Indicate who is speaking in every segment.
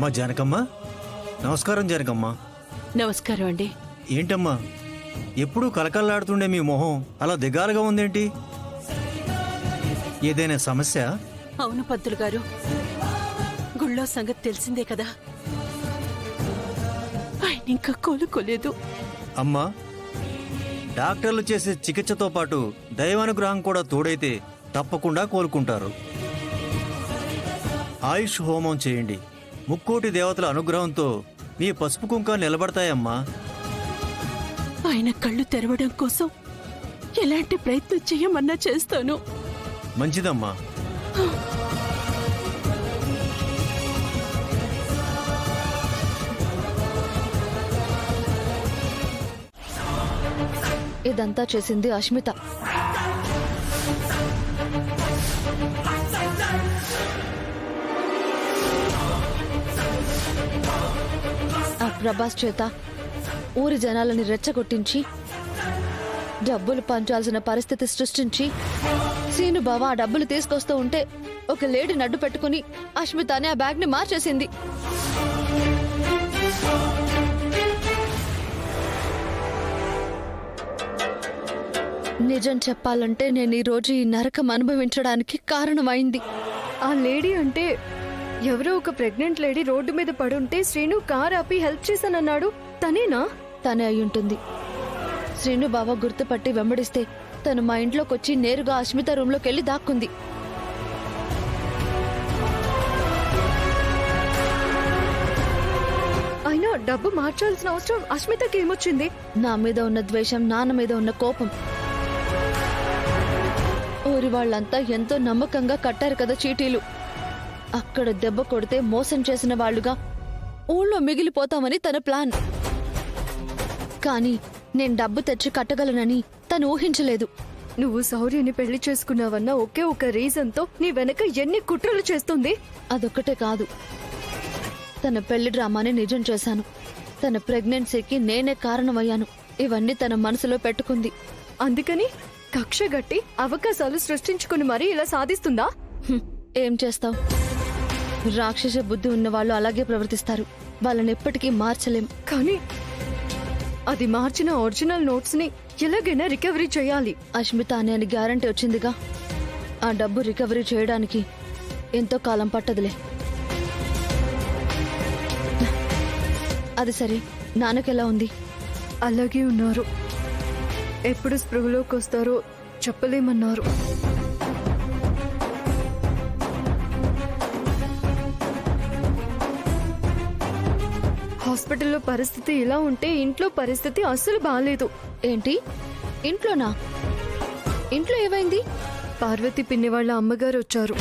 Speaker 1: అమ్మా జానకమ్మ, నమస్కారం జానకమ్మ.
Speaker 2: నమస్కారం అండి.
Speaker 1: ఏంటమ్మా ఎప్పుడూ కలకల్లాడుతుండే మీ మొహం అలా దిగాలుగా ఉందేంటి? ఏదైనా సమస్య?
Speaker 2: అవును పంతులు గారు, గుళ్ళో సంగతి తెలిసిందే కదా, ఆయన ఇంకా కోలుకోలేదు.
Speaker 1: అమ్మా, డాక్టర్లు చేసే చికిత్సతో పాటు దైవానుగ్రహం కూడా తోడైతే తప్పకుండా కోలుకుంటారు. ఆయుష్ హోమం చేయండి. ముక్కోటి దేవతల అనుగ్రహంతో మీ పసుపు కుంక నిలబడతాయమ్మా.
Speaker 2: ఆయన కళ్ళు తెరవడం కోసం ఎలాంటి ప్రయత్నం చేయమన్నా చేస్తాను.
Speaker 1: మంచిదమ్మా.
Speaker 3: ఇదంతా చేసింది అష్మిత. ఆ ప్రభాస్ చేత ఊరి జనాలని రెచ్చగొట్టించి డబ్బులు పంచాల్సిన పరిస్థితి సృష్టించి సీను బావ ఆ డబ్బులు తీసుకొస్తూ ఉంటే ఒక లేడీ నడ్డు పెట్టుకుని అష్మితని ఆ బ్యాగ్ ని మార్చేసింది. నిజం చెప్పాలంటే నేను ఈ రోజు ఈ నరకం అనుభవించడానికి కారణమైంది.
Speaker 4: ఆ లేడీ అంటే ఎవరో ఒక ప్రెగ్నెంట్ లేడీ రోడ్డు మీద పడుంటే శ్రీను కార్ ఆపి హెల్ప్ చేశానన్నాడు. తనేనా?
Speaker 3: తనే అయ్యుంటుంది. శ్రీను బావ గుర్తుపట్టి వెంబడిస్తే తను మా ఇంట్లోకొచ్చి నేరుగా అష్మిత రూంలోకి వెళ్ళి దాక్కుంది.
Speaker 4: అయినా డబ్బు మార్చాల్సిన అవసరం అష్మితకి ఏమొచ్చింది?
Speaker 3: నా మీద ఉన్న ద్వేషం, నాన్న మీద ఉన్న కోపం. ఊరి వాళ్ళంతా ఎంతో నమ్మకంగా కట్టారు కదా చీటీలు. అక్కడ దెబ్బ కొడితే మోసం చేసిన వాళ్లుగా ఊళ్ళో మిగిలిపోతామని తన ప్లాన్. కానీ నేను డబ్బు తెచ్చి కట్టగలనని తను ఊహించలేదు.
Speaker 4: నువ్వు శౌర్యని పెళ్లి చేసుకున్నావన్న ఒకే ఒక రీజన్ తో నీ వెనక ఎన్ని కుట్రలు చేస్తుంది.
Speaker 3: అదొక్కటే కాదు, తన పెళ్లి డ్రామాని నిజం చేశాను. తన ప్రెగ్నెన్సీకి నేనే కారణమయ్యాను. ఇవన్నీ తన మనసులో పెట్టుకుంది.
Speaker 4: అందుకని కక్ష గట్టి అవకాశాలు సృష్టించుకుని మరీ ఇలా సాధిస్తుందా?
Speaker 3: ఏం చేస్తావ్? రాక్షస బుద్ధి ఉన్న వాళ్ళు అలాగే ప్రవర్తిస్తారు. వాళ్ళని ఎప్పటికీ మార్చలేం.
Speaker 4: కానీ అది మార్చిన ఒరిజినల్ నోట్స్ ని ఎలాగైనా రికవరీ చేయాలి.
Speaker 3: అష్మిత అనే గ్యారంటీ వచ్చిందిగా. ఆ డబ్బు రికవరీ చేయడానికి ఎంతో కాలం పట్టదులే. అది సరే, నాన్నకెలా ఉంది?
Speaker 4: అలాగే ఉన్నారు. ఎప్పుడు స్పృహలోకి వస్తారో చెప్పలేమన్నారు. హాస్పిటల్లో పరిస్థితి ఇలా ఉంటే ఇంట్లో పరిస్థితి అస్సలు బాలేదు.
Speaker 3: ఏంటి? ఇంట్లోనా? ఇంట్లో ఏమైంది?
Speaker 4: పార్వతి పిన్ని వాళ్ళ అమ్మగారు వచ్చారు.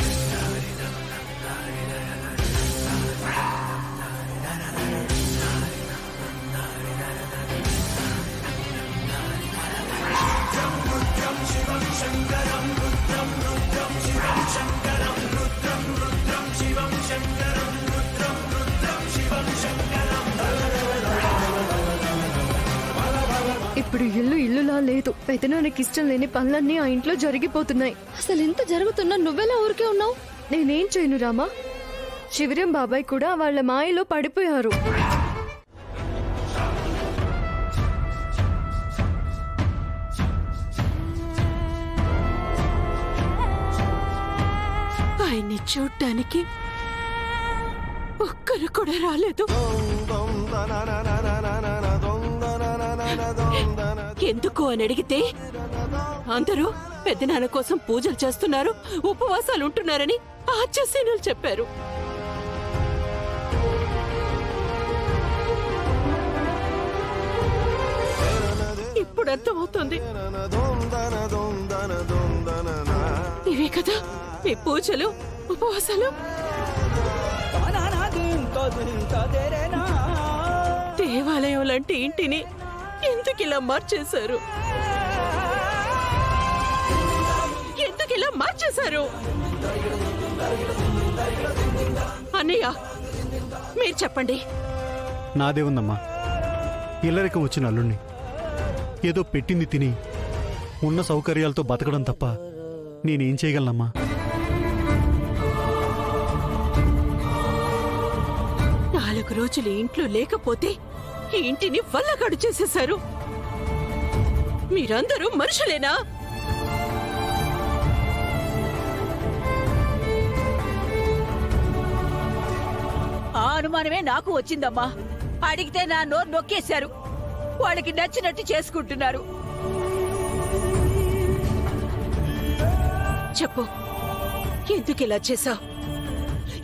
Speaker 4: ఇప్పుడు ఇల్లులా లేదు. పెదనాన్నకి ఇష్టం లేని పనులన్నీ ఆ ఇంట్లో జరిగిపోతున్నాయి.
Speaker 3: అసలు ఇంత జరుగుతున్నా నువ్వెలా ఊరికే ఉన్నావు?
Speaker 4: నేనేం చేయను రామా. శివరం బాబాయ్ కూడా వాళ్ళ మాయలో పడిపోయారు.
Speaker 2: ఆయన్ని చూడ్డానికి ఒక్కరు కూడా రాలేదు. ఎందుకు అని అడిగితే అందరూ పెద్దనాన్న కోసం పూజలు చేస్తున్నారు, ఉపవాసాలు ఉంటున్నారని ఆశ్చర్యలు చెప్పారు. ఇప్పుడు అర్థమవుతుంది. ఇవే కదా మీ పూజలు, ఉపవాసాలు. దేవాలయం లాంటి ఇంటిని ఎందుకు ఇలా మార్చేశారు? ఎందుకు ఇలా మార్చేశారు? అన్నయ్య, మీరు చెప్పండి.
Speaker 5: నాదే ఉందమ్మా. ఇల్లరికం వచ్చిన అల్లుణ్ణి ఏదో పెట్టింది తిని ఉన్న సౌకర్యాలతో బతకడం తప్ప నేనేం చేయగలనమ్మా?
Speaker 2: రోజులు ఇంట్లో లేకపోతే ఈ ఇంటిని వల్లగాడు చేసేశారు. మీరందరూ మనుషులేనా?
Speaker 6: ఆ అనుమానమే నాకు వచ్చిందమ్మా. అడిగితే నా నోరు నొక్కేశారు. వాళ్ళకి నచ్చినట్టు చేసుకుంటున్నారు.
Speaker 2: చెప్పు, ఎందుకిలా చేశావు?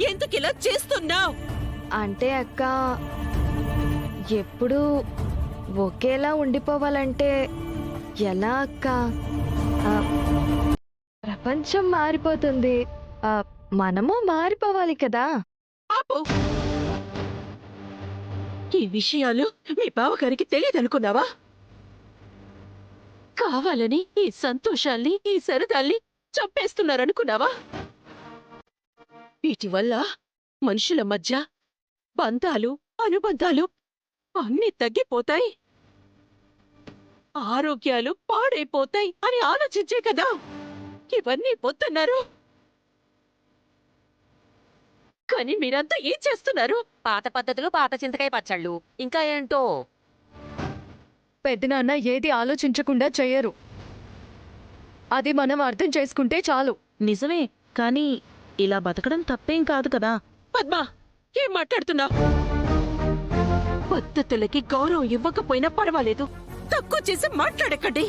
Speaker 2: ఎందుకిలా చేస్తున్నావు?
Speaker 4: అంటే అక్క, ఎప్పుడు ఒకేలా ఉండిపోవాలంటే ఎలా అక్క? ఆ, ప్రపంచం మారిపోతుంది, మనము మారిపోవాలి కదా.
Speaker 2: ఆపు. ఈ విషయాలు మీ బావగారికి తెలియదనుకున్నావా? కావాలని ఈ సంతోషాల్ని, ఈ సరదాల్ని చంపేస్తున్నారనుకున్నావా? వీటి వల్ల మనుషుల మధ్య బంధాలు, అనుబంధాలు అన్నీ తగ్గిపోతాయి, ఆరోగ్యాలు పాడైపోతాయి అని ఆలోచించే కదా ఇవన్నీ పోతున్నారు. కానీ మీరంతా ఏం చేస్తున్నారు?
Speaker 7: పాత పద్ధతులు, పాత చింతకాయ పచ్చళ్ళు, ఇంకా ఏంటో.
Speaker 4: పెద్దనాన్న ఏది ఆలోచించకుండా చెయ్యరు. అది మనం అర్థం చేసుకుంటే చాలు.
Speaker 8: నిజమే, కానీ ఇలా బతకడం తప్పేం కాదు కదా.
Speaker 2: పద్మా, ఏం మాట్లాడుతున్నావు? పద్ధతులకి గౌరవం ఇవ్వకపోయినా పర్వాలేదు, తక్కువ చేసి మాట్లాడకండి.